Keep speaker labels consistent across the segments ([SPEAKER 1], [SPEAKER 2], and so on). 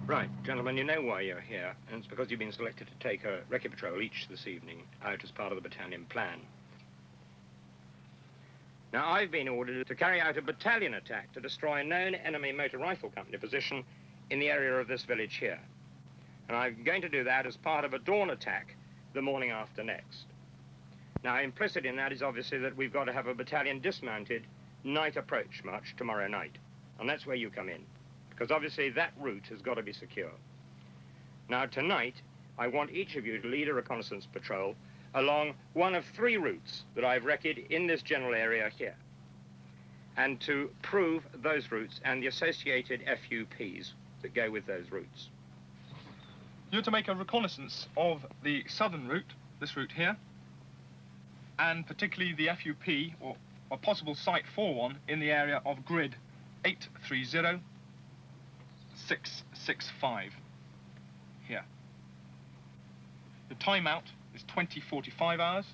[SPEAKER 1] Right, gentlemen, you know why you're here, and it's because you've been selected to take a Recce Patrol each this evening out as part of the battalion plan. Now, I've been ordered to carry out a battalion attack to destroy a known enemy motor rifle company position in the area of this village here. And I'm going to do that as part of a dawn attack the morning after next. Now, implicit in that is obviously that we've got to have a battalion dismounted night approach march tomorrow night. And that's where you come in, because obviously that route has got to be secure. Now, tonight, I want each of you to lead a reconnaissance patrol along one of 3 routes that I've recce'd in this general area here, and to prove those routes and the associated FUPs that go with those routes.
[SPEAKER 2] You're to make a reconnaissance of the southern route, this route here, and particularly the FUP, or a possible site for one, in the area of grid 830665, here. The timeout is 20:45 hours,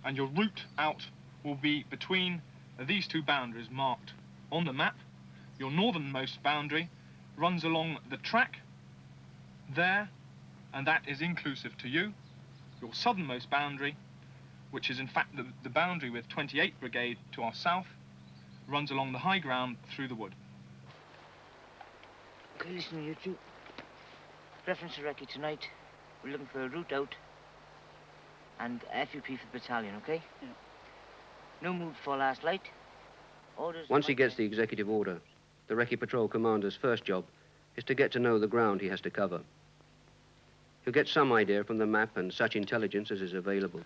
[SPEAKER 2] and your route out will be between these 2 boundaries marked on the map. Your northernmost boundary runs along the track there, and that is inclusive to you. Your southernmost boundary, which is in fact the boundary with 28th Brigade to our south, runs along the high ground through the wood.
[SPEAKER 3] Okay, listen, you two. Reference to Recce tonight. We're looking for a route out and FUP for the battalion, okay? Yeah. No move for last light. Orders.
[SPEAKER 4] Once he gets the executive order, the Recce Patrol commander's first job is to get to know the ground he has to cover. He'll get some idea from the map and such intelligence as is available.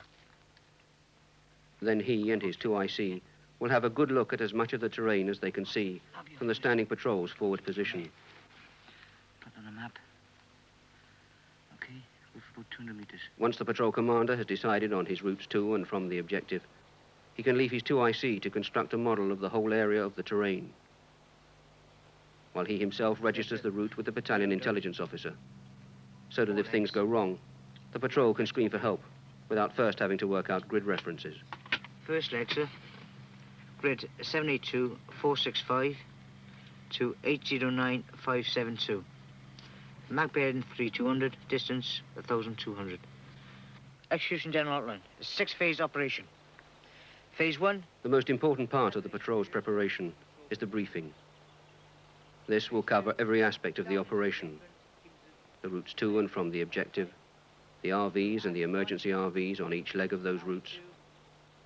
[SPEAKER 4] Then he and his 2IC will have a good look at as much of the terrain as they can see from the standing patrol's forward position.
[SPEAKER 3] Put on a map. Okay, we're for about 200 meters.
[SPEAKER 4] Once the patrol commander has decided on his routes to and from the objective, he can leave his 2IC to construct a model of the whole area of the terrain, while he himself registers the route with the battalion intelligence officer, so that if things go wrong, the patrol can scream for help without first having to work out grid references.
[SPEAKER 3] First leg, sir. Grid 782465 to 809572. Mag bearing 3200, distance 1200. Execution general outline. A 6-phase operation. Phase 1.
[SPEAKER 4] The most important part of the patrol's preparation is the briefing. This will cover every aspect of the operation. The routes to and from the objective, the RVs and the emergency RVs on each leg of those routes,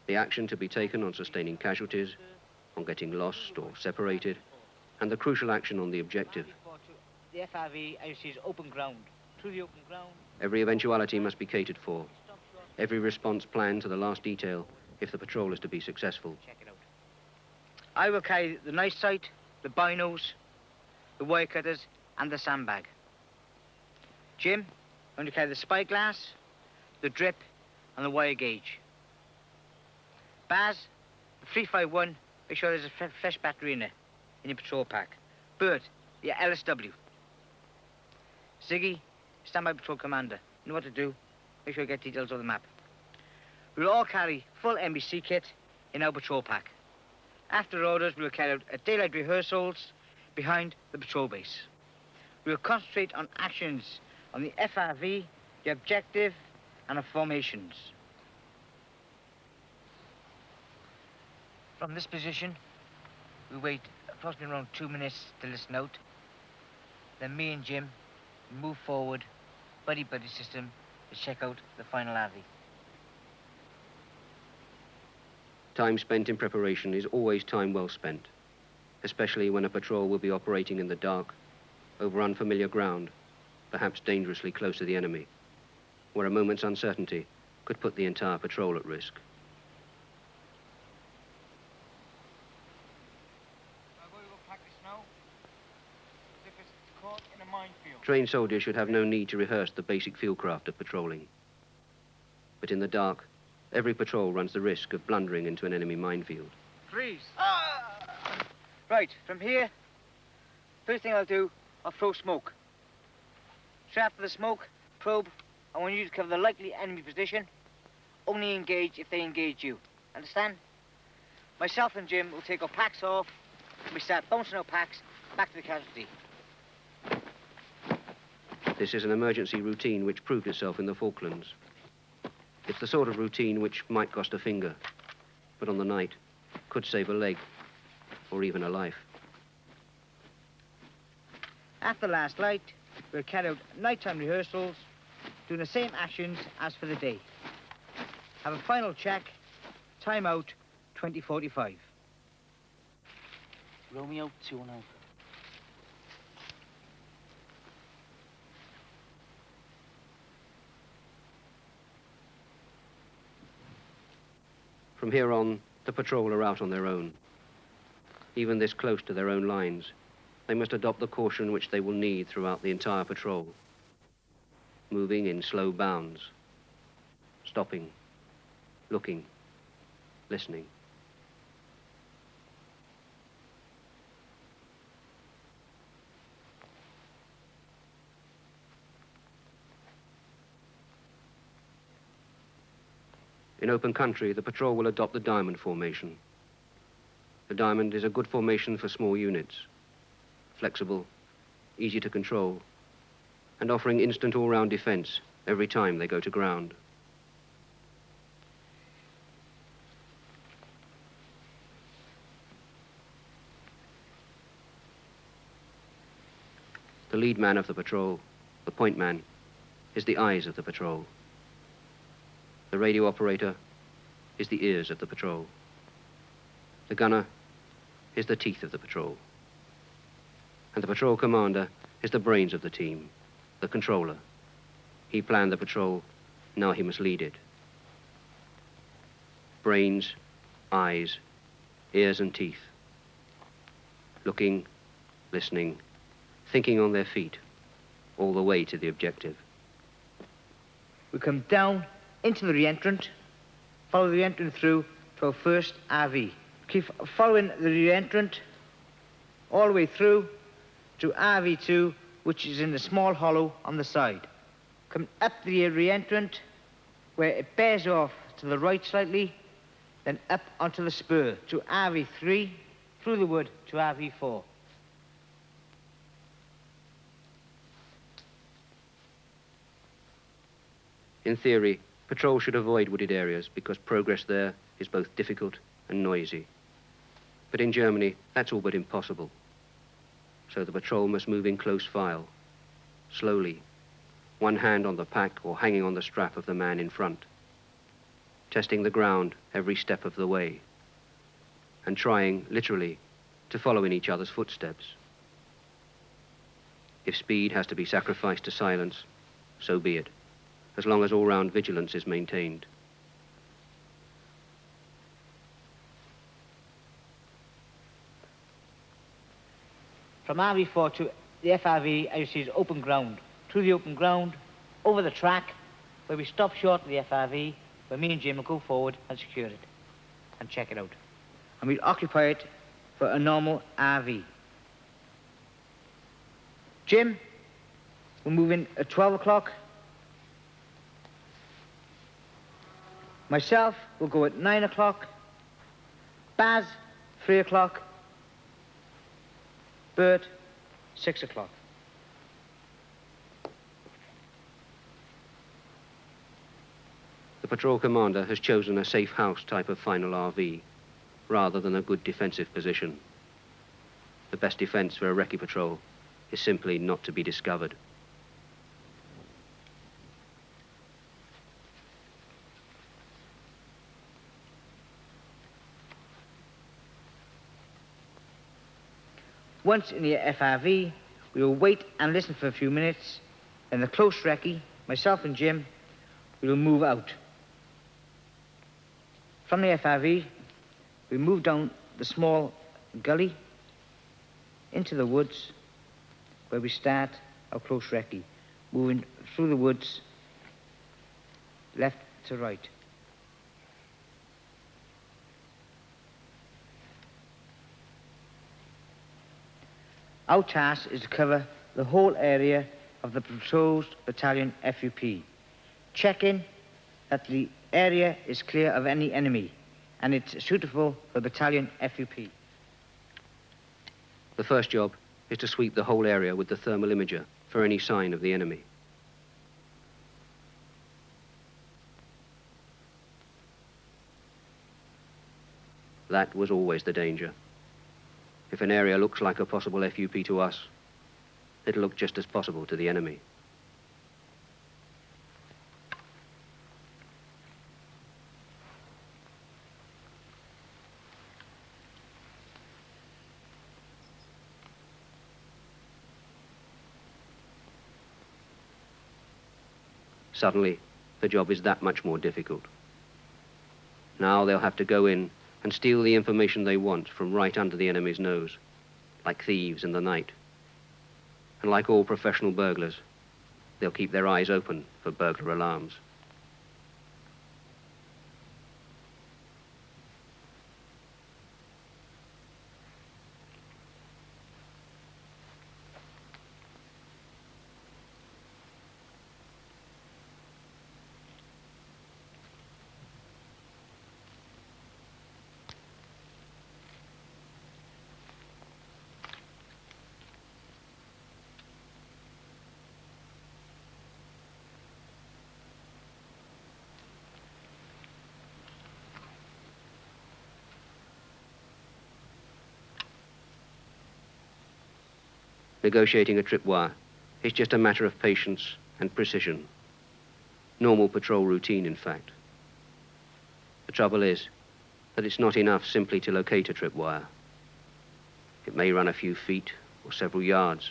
[SPEAKER 4] the action to be taken on sustaining casualties, on getting lost or separated, and the crucial action on the objective.
[SPEAKER 3] The FRV is open ground. Through the open ground.
[SPEAKER 4] Every eventuality must be catered for. Every response planned to the last detail if the patrol is to be successful.
[SPEAKER 3] Check it out. I will carry the night sight, the binos, the wire cutters, and the sandbag. Jim, I'm going to carry the spyglass, the drip, and the wire gauge. Baz, the 351, make sure there's a fresh battery in there, in your patrol pack. Bert, your LSW. Ziggy, standby patrol commander. You know what to do. Make sure you get details of the map. We'll all carry full NBC kit in our patrol pack. After orders, we'll carry out daylight rehearsals behind the patrol base. We'll concentrate on actions on the FRV, the objective, and the formations. From this position, we wait approximately around 2 minutes to listen out. Then me and Jim move forward, buddy-buddy system, to check out the final RV.
[SPEAKER 4] Time spent in preparation is always time well spent, especially when a patrol will be operating in the dark, over unfamiliar ground, perhaps dangerously close to the enemy, where a moment's uncertainty could put the entire patrol at risk. Trained soldiers should have no need to rehearse the basic fieldcraft of patrolling. But in the dark, every patrol runs the risk of blundering into an enemy minefield.
[SPEAKER 3] Freeze! Right, from here, first thing I'll do, I'll throw smoke. Straight after the smoke, probe, I want you to cover the likely enemy position. Only engage if they engage you. Understand? Myself and Jim will take our packs off, and we start bouncing our packs back to the casualty.
[SPEAKER 4] This is an emergency routine which proved itself in the Falklands. It's the sort of routine which might cost a finger, but on the night could save a leg or even a life.
[SPEAKER 3] At the last light, we'll carry out nighttime rehearsals, doing the same actions as for the day. Have a final check, time out 20:45.
[SPEAKER 5] Romeo 2-0.
[SPEAKER 4] From here on, the patrol are out on their own. Even this close to their own lines, they must adopt the caution which they will need throughout the entire patrol. Moving in slow bounds, stopping, looking, listening. In open country, the patrol will adopt the diamond formation. The diamond is a good formation for small units, flexible, easy to control, and offering instant all-round defense every time they go to ground. The lead man of the patrol, the point man, is the eyes of the patrol. The radio operator is the ears of the patrol. The gunner is the teeth of the patrol. And the patrol commander is the brains of the team, the controller. He planned the patrol, now he must lead it. Brains, eyes, ears and teeth. Looking, listening, thinking on their feet, all the way to the objective.
[SPEAKER 3] We come down into the re-entrant, follow the re-entrant through to our first RV. Keep following the re-entrant all the way through to RV2, which is in the small hollow on the side. Come up the re-entrant, where it bears off to the right slightly, then up onto the spur to RV3, through the wood to RV4.
[SPEAKER 4] In theory, patrol should avoid wooded areas because progress there is both difficult and noisy. But in Germany, that's all but impossible. So the patrol must move in close file, slowly, one hand on the pack or hanging on the strap of the man in front, testing the ground every step of the way, and trying, literally, to follow in each other's footsteps. If speed has to be sacrificed to silence, so be it, as long as all-round vigilance is maintained.
[SPEAKER 3] From RV4 to the FRV, as you see, is open ground. Through the open ground, over the track, where we stop short of the FRV, where me and Jim will go forward and secure it and check it out. And we'll occupy it for a normal RV. Jim, we'll move in at 12 o'clock. Myself will go at 9 o'clock. Baz, 3 o'clock. Bert, 6 o'clock.
[SPEAKER 4] The patrol commander has chosen a safe house type of final RV, rather than a good defensive position. The best defense for a Recce patrol is simply not to be discovered.
[SPEAKER 3] Once in the FRV, we will wait and listen for a few minutes. Then the close recce, myself and Jim, we will move out. From the FRV, we move down the small gully into the woods where we start our close recce, moving through the woods, left to right. Our task is to cover the whole area of the proposed battalion FUP, checking that the area is clear of any enemy and it's suitable for battalion FUP.
[SPEAKER 4] The first job is to sweep the whole area with the thermal imager for any sign of the enemy. That was always the danger. If an area looks like a possible FUP to us, it'll look just as possible to the enemy. Suddenly, the job is that much more difficult. Now they'll have to go in and steal the information they want from right under the enemy's nose, like thieves in the night. And like all professional burglars, they'll keep their eyes open for burglar alarms. Negotiating a tripwire is just a matter of patience and precision. Normal patrol routine, in fact. The trouble is that it's not enough simply to locate a tripwire. It may run a few feet or several yards.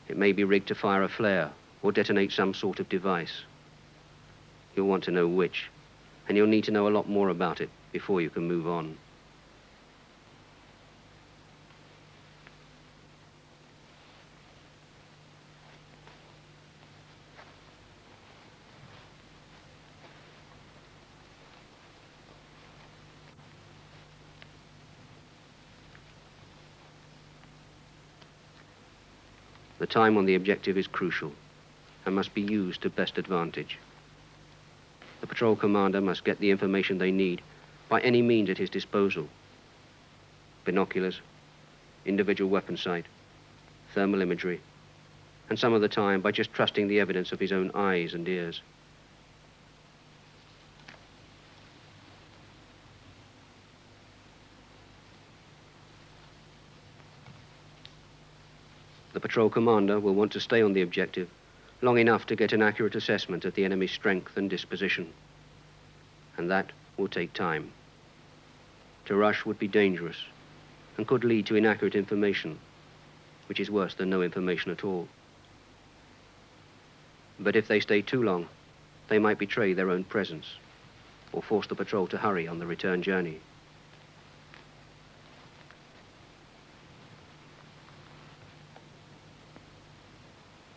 [SPEAKER 4] It may be rigged to fire a flare or detonate some sort of device. You'll want to know which, and you'll need to know a lot more about it before you can move on. The time on the objective is crucial and must be used to best advantage. The patrol commander must get the information they need by any means at his disposal. Binoculars, individual weapon sight, thermal imagery, and some of the time by just trusting the evidence of his own eyes and ears. The patrol commander will want to stay on the objective long enough to get an accurate assessment of the enemy's strength and disposition. And that will take time. To rush would be dangerous and could lead to inaccurate information, which is worse than no information at all. But if they stay too long, they might betray their own presence or force the patrol to hurry on the return journey.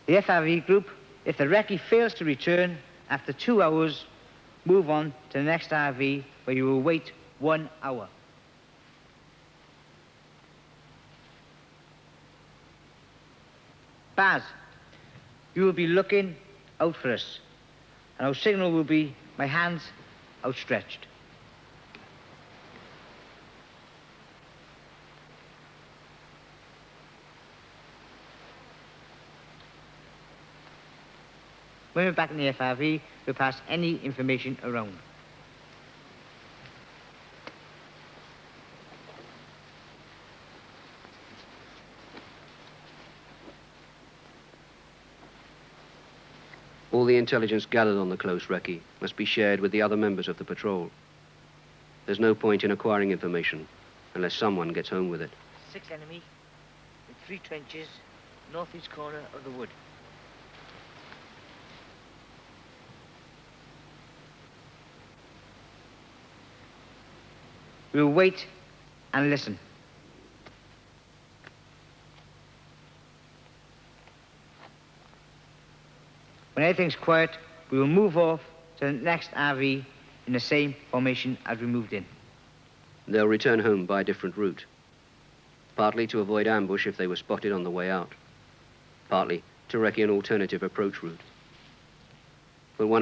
[SPEAKER 3] The FRV group, if the recce fails to return after 2 hours, move on to the next RV where you will wait 1 hour. Baz, you will be looking out for us, and our signal will be my hands outstretched. When we're back in the FRV, we'll pass any information around.
[SPEAKER 4] All the intelligence gathered on the close recce must be shared with the other members of the patrol. There's no point in acquiring information unless someone gets home with it.
[SPEAKER 3] 6 enemy with 3 trenches, northeast corner of the wood. We'll wait and listen. When everything's quiet, we will move off to the next RV in the same formation as we moved in.
[SPEAKER 4] They'll return home by a different route, partly to avoid ambush if they were spotted on the way out, partly to recce an alternative approach route. But one